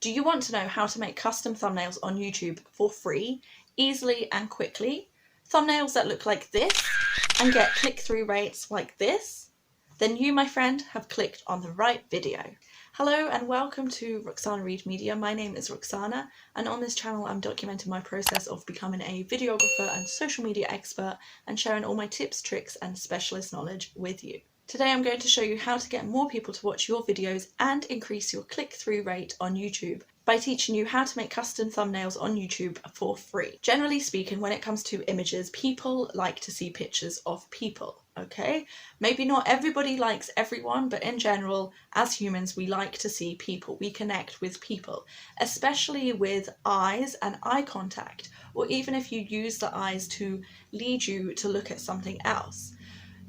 Do you want to know how to make custom thumbnails on YouTube for free, easily and quickly? Thumbnails that look like this and get click-through rates like this? Then you, my friend, have clicked on the right video. Hello and welcome to Roxana Reed Media. My name is Roxana, and on this channel I'm documenting my process of becoming a videographer and social media expert and sharing all my tips, tricks and specialist knowledge with you. Today I'm going to show you how to get more people to watch your videos and increase your click-through rate on YouTube by teaching you how to make custom thumbnails on YouTube for free. Generally speaking, when it comes to images, people like to see pictures of people, okay? Maybe not everybody likes everyone, but in general, as humans, we like to see people. We connect with people, especially with eyes and eye contact, or even if you use the eyes to lead you to look at something else.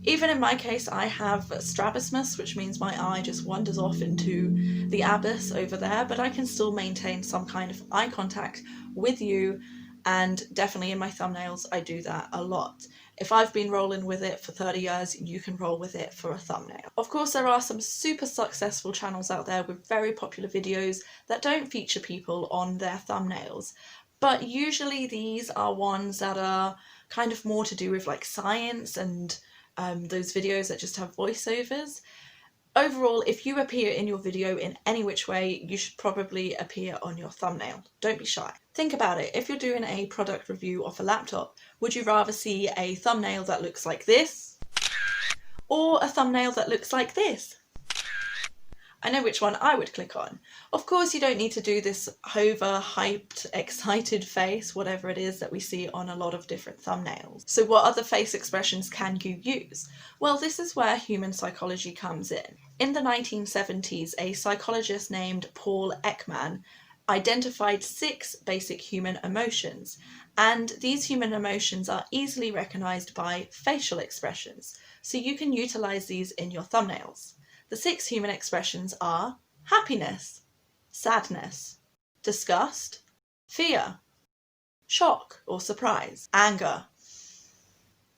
Even in my case, I have strabismus, which means my eye just wanders off into the abyss over there, but I can still maintain some kind of eye contact with you, and definitely in my thumbnails I do that a lot. If I've been rolling with it for 30 years, you can roll with it for a thumbnail. Of course, there are some super successful channels out there with very popular videos that don't feature people on their thumbnails, but usually these are ones that are kind of more to do with like science and those videos that just have voiceovers. Overall, if you appear in your video in any which way, you should probably appear on your thumbnail. Don't be shy. Think about it. If you're doing a product review of a laptop, would you rather see a thumbnail that looks like this or a thumbnail that looks like this? I know which one I would click on. Of course, you don't need to do this over hyped, excited face, whatever it is that we see on a lot of different thumbnails. So what other face expressions can you use? Well, this is where human psychology comes in. In the 1970s, a psychologist named Paul Ekman identified 6 basic human emotions, and these human emotions are easily recognized by facial expressions, so you can utilize these in your thumbnails. The 6 human expressions are happiness, sadness, disgust, fear, shock or surprise, anger.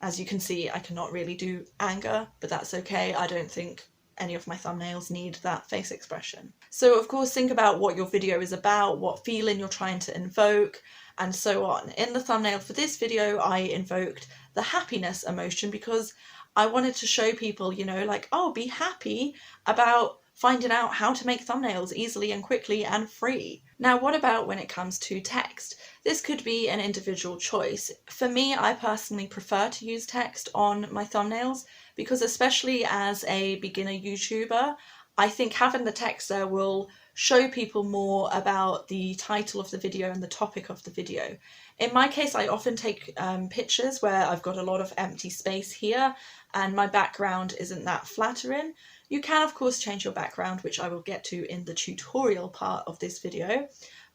As you can see, I cannot really do anger, but that's okay. I don't think any of my thumbnails need that face expression. So of course, think about what your video is about, what feeling you're trying to invoke, and so on. In the thumbnail for this video, I invoked the happiness emotion because I wanted to show people, you know, like, oh, be happy about finding out how to make thumbnails easily and quickly and free. Now, what about when it comes to text? This could be an individual choice. For me, I personally prefer to use text on my thumbnails because, especially as a beginner YouTuber, I think having the text there will show people more about the title of the video and the topic of the video. In my case, I often take pictures where I've got a lot of empty space here and my background isn't that flattering. You can of course change your background, which I will get to in the tutorial part of this video.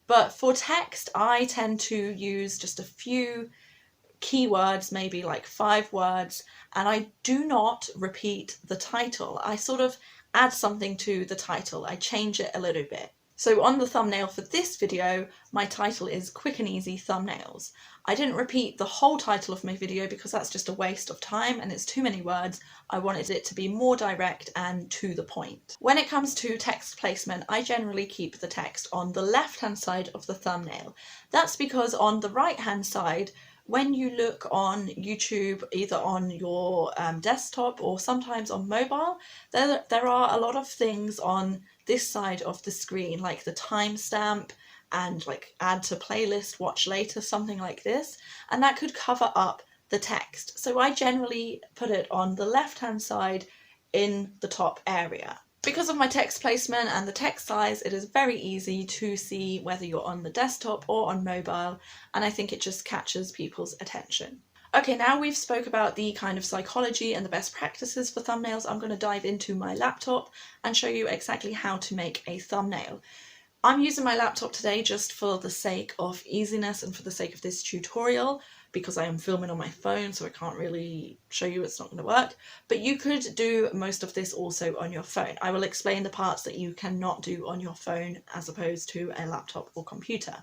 But for text, I tend to use just a few keywords, maybe like 5 words, and I do not repeat the title. I sort of add something to the title. I change it a little bit. So on the thumbnail for this video, my title is Quick and Easy Thumbnails. I didn't repeat the whole title of my video because that's just a waste of time and it's too many words. I wanted it to be more direct and to the point. When it comes to text placement, I generally keep the text on the left-hand side of the thumbnail. That's because on the right-hand side, when you look on YouTube, either on your desktop or sometimes on mobile, there are a lot of things on this side of the screen, like the timestamp and like add to playlist, watch later, something like this, and that could cover up the text. So I generally put it on the left-hand side in the top area. Because of my text placement and the text size, it is very easy to see whether you're on the desktop or on mobile, and I think it just catches people's attention. Okay, now we've spoke about the kind of psychology and the best practices for thumbnails, I'm going to dive into my laptop and show you exactly how to make a thumbnail. I'm using my laptop today just for the sake of easiness and for the sake of this tutorial, because I am filming on my phone, so I can't really show you, it's not going to work. But you could do most of this also on your phone. I will explain the parts that you cannot do on your phone as opposed to a laptop or computer.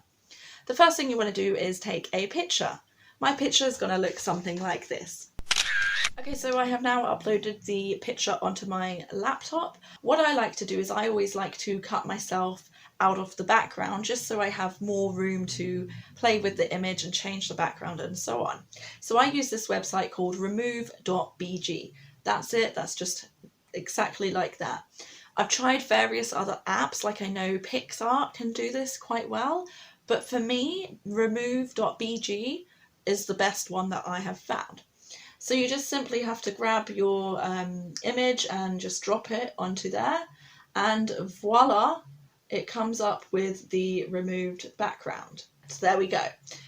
The first thing you want to do is take a picture. My picture is going to look something like this. Okay, so I have now uploaded the picture onto my laptop. What I like to do is I always like to cut myself out of the background just so I have more room to play with the image and change the background and so on. So I use this website called remove.bg. That's it, that's just exactly like that. I've tried various other apps, like I know PixArt can do this quite well, but for me, remove.bg is the best one that I have found. So you just simply have to grab your image and just drop it onto there, and voila, it comes up with the removed background. So there we go.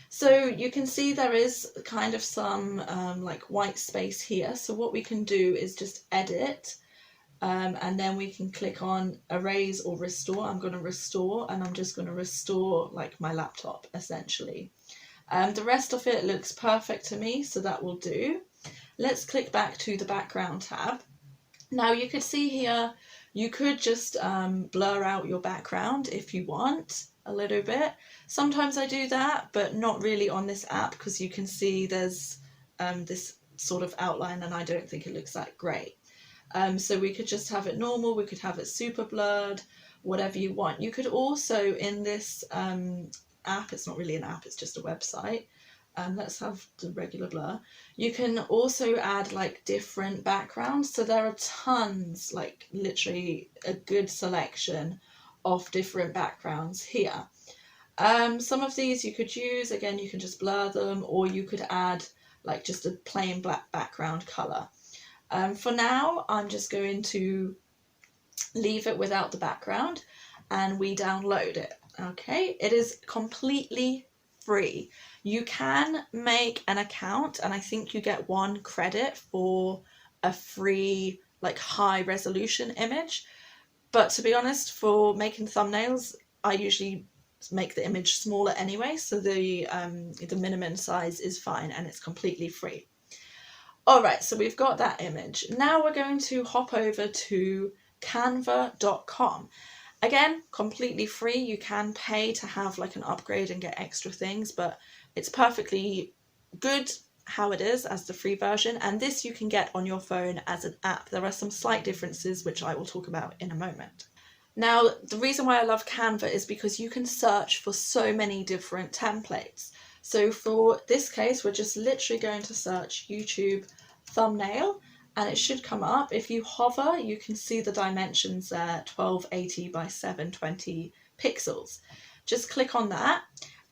So you can see there is kind of some like white space here. So what we can do is just edit, and then we can click on erase or restore. I'm going to restore, and I'm just going to restore like my laptop essentially. The rest of it looks perfect to me, so that will do. Let's click back to the background tab. Now you could see here, you could just blur out your background if you want a little bit. Sometimes I do that, but not really on this app, because you can see there's this sort of outline and I don't think it looks that great. So we could just have it normal, we could have it super blurred, whatever you want. You could also, in this app, it's not really an app, it's just a website, let's have the regular blur. You can also add like different backgrounds. So there are tons, like literally a good selection of different backgrounds here. Some of these you could use, again, you can just blur them, or you could add like just a plain black background color. For now, I'm just going to leave it without the background and we download it. Okay, it is completely free. You can make an account, and I think you get 1 credit for a free, like high resolution image. But to be honest, for making thumbnails, I usually make the image smaller anyway, so the minimum size is fine and it's completely free. All right, so we've got that image. Now we're going to hop over to canva.com. Again, completely free. You can pay to have like an upgrade and get extra things, but it's perfectly good how it is as the free version. And this you can get on your phone as an app. There are some slight differences, which I will talk about in a moment. Now, the reason why I love Canva is because you can search for so many different templates. So for this case, we're just literally going to search YouTube thumbnail, and it should come up. If you hover, you can see the dimensions there, 1280 by 720 pixels. Just click on that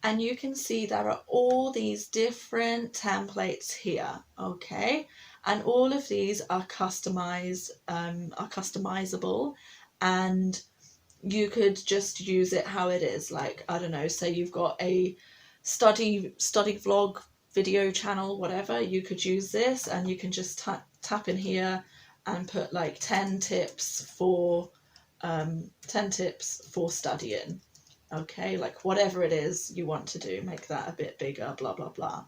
and you can see there are all these different templates here, okay? And all of these are customizable, and you could just use it how it is. Like, I don't know, say you've got a study vlog video channel, whatever, you could use this and you can just tap in here and put like 10 tips for studying. Okay, like whatever it is you want to do, make that a bit bigger, blah blah blah.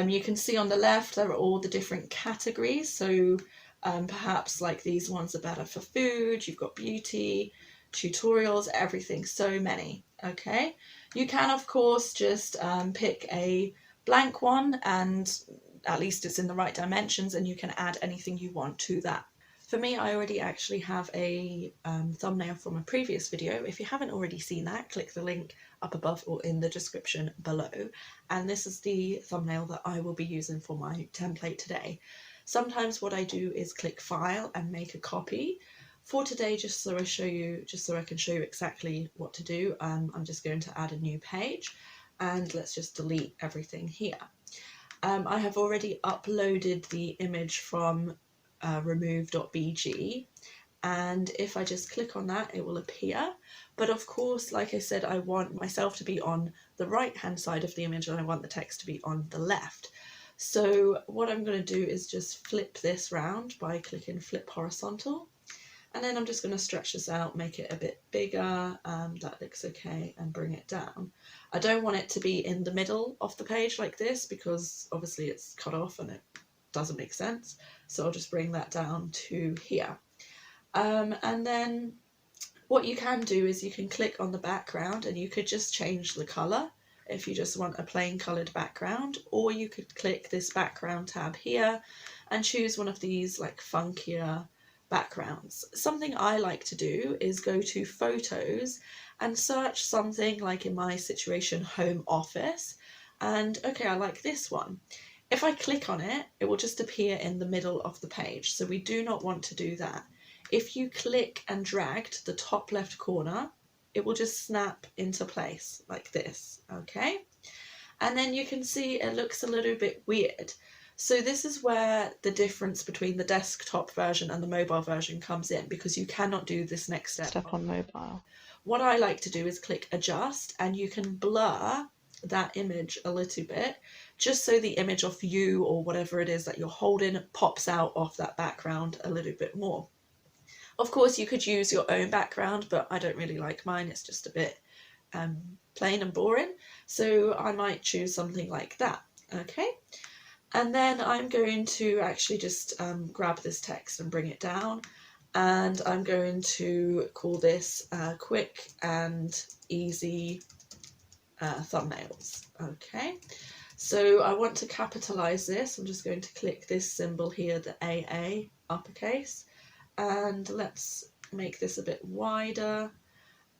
You can see on the left there are all the different categories. So perhaps like these ones are better for food, you've got beauty, tutorials, everything, so many. Okay, you can of course just pick a blank one, and at least it's in the right dimensions, and you can add anything you want to that. For me, I already actually have a thumbnail from a previous video. If you haven't already seen that, click the link up above or in the description below. And this is the thumbnail that I will be using for my template today. Sometimes what I do is click File and make a copy. For today, just so I can show you exactly what to do, I'm just going to add a new page, and let's just delete everything here. I have already uploaded the image from remove.bg, and if I just click on that, it will appear. But of course, like I said, I want myself to be on the right hand side of the image and I want the text to be on the left. So what I'm going to do is just flip this round by clicking flip horizontal, and then I'm just going to stretch this out, make it a bit bigger, that looks okay, and bring it down. I don't want it to be in the middle of the page like this, because obviously it's cut off and it doesn't make sense. So I'll just bring that down to here. And then what you can do is you can click on the background and you could just change the colour if you just want a plain coloured background, or you could click this background tab here and choose one of these like funkier backgrounds. Something I like to do is go to photos and search something like, in my situation, home office, and okay, I like this one. If I click on it, it will just appear in the middle of the page, so we do not want to do that. If you click and drag to the top left corner, it will just snap into place like this, okay? And then you can see it looks a little bit weird. So this is where the difference between the desktop version and the mobile version comes in, because you cannot do this next step on mobile. What I like to do is click adjust, and you can blur that image a little bit, just so the image of you or whatever it is that you're holding pops out of that background a little bit more. Of course, you could use your own background, but I don't really like mine. It's just a bit plain and boring. So I might choose something like that. Okay. And then I'm going to actually just grab this text and bring it down. And I'm going to call this quick and easy thumbnails. Okay. So I want to capitalize this. I'm just going to click this symbol here, the AA uppercase. And let's make this a bit wider,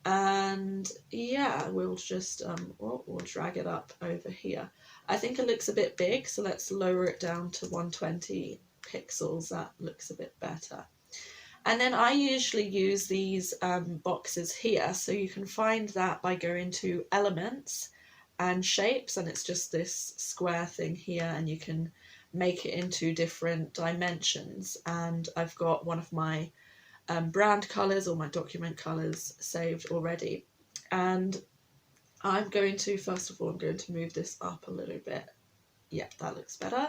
and yeah, we'll just we'll drag it up over here. I think it looks a bit big, so let's lower it down to 120 pixels. That looks a bit better. And then I usually use these boxes here, so you can find that by going to elements and shapes, and it's just this square thing here, and you can make it into different dimensions. And I've got one of my brand colors or my document colors saved already. And I'm going to, first of all, I'm going to move this up a little bit. Yeah, that looks better.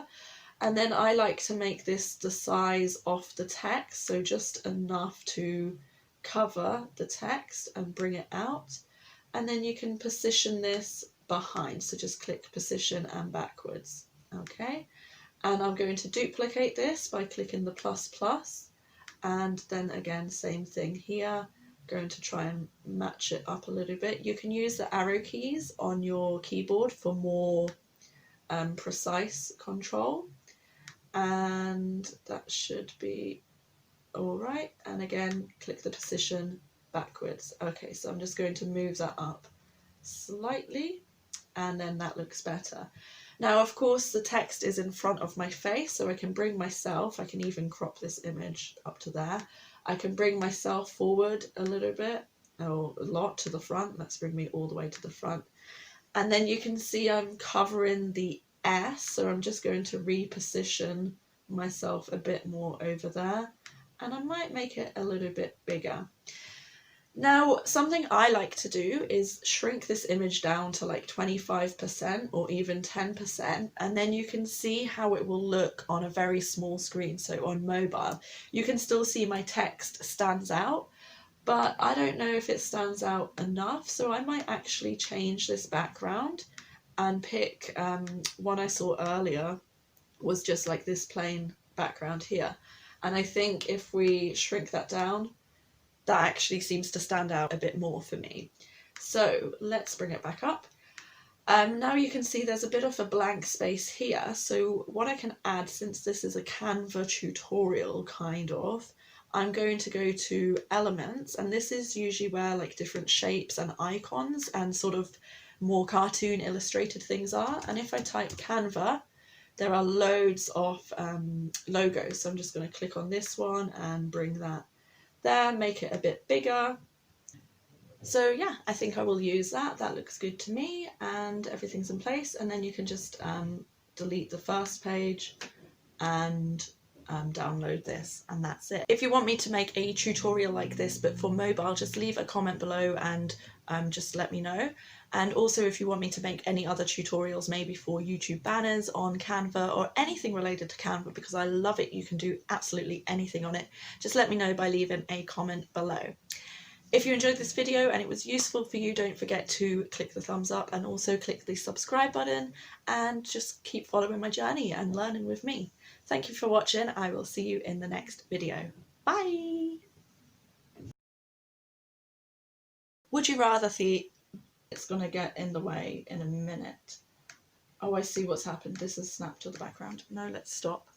And then I like to make this the size of the text, so just enough to cover the text and bring it out. And then you can position this behind, so just click position and backwards. Okay. And I'm going to duplicate this by clicking the plus, and then again, same thing here. Going to try and match it up a little bit. You can use the arrow keys on your keyboard for more precise control, and that should be all right. And again, click the position backwards. Okay, so I'm just going to move that up slightly, and then that looks better. Now, of course, the text is in front of my face, so I can bring myself, I can even crop this image up to there. I can bring myself forward a little bit, or a lot to the front. Let's bring me all the way to the front. And then you can see I'm covering the S, so I'm just going to reposition myself a bit more over there. And I might make it a little bit bigger. Now, something I like to do is shrink this image down to like 25% or even 10%, and then you can see how it will look on a very small screen. So on mobile, you can still see my text stands out, but I don't know if it stands out enough, so I might actually change this background and pick one I saw earlier was just like this plain background here. And I think if we shrink that down, that actually seems to stand out a bit more for me. So let's bring it back up. Now you can see there's a bit of a blank space here. So what I can add, since this is a Canva tutorial kind of, I'm going to go to elements, and this is usually where like different shapes and icons and sort of more cartoon illustrated things are. And if I type Canva, there are loads of logos. So I'm just going to click on this one and bring that there, make it a bit bigger. So yeah, I think I will use that. That looks good to me, and everything's in place. And then you can just delete the first page and download this, and that's it. If you want me to make a tutorial like this but for mobile, just leave a comment below and just let me know. And also, if you want me to make any other tutorials, maybe for YouTube banners on Canva or anything related to Canva, because I love it, you can do absolutely anything on it, just let me know by leaving a comment below. If you enjoyed this video and it was useful for you, don't forget to click the thumbs up and also click the subscribe button, and just keep following my journey and learning with me. Thank you for watching. I will see you in the next video. Bye! Would you rather it's gonna get in the way in a minute. Oh, I see what's happened. This has snapped to the background. No, let's stop.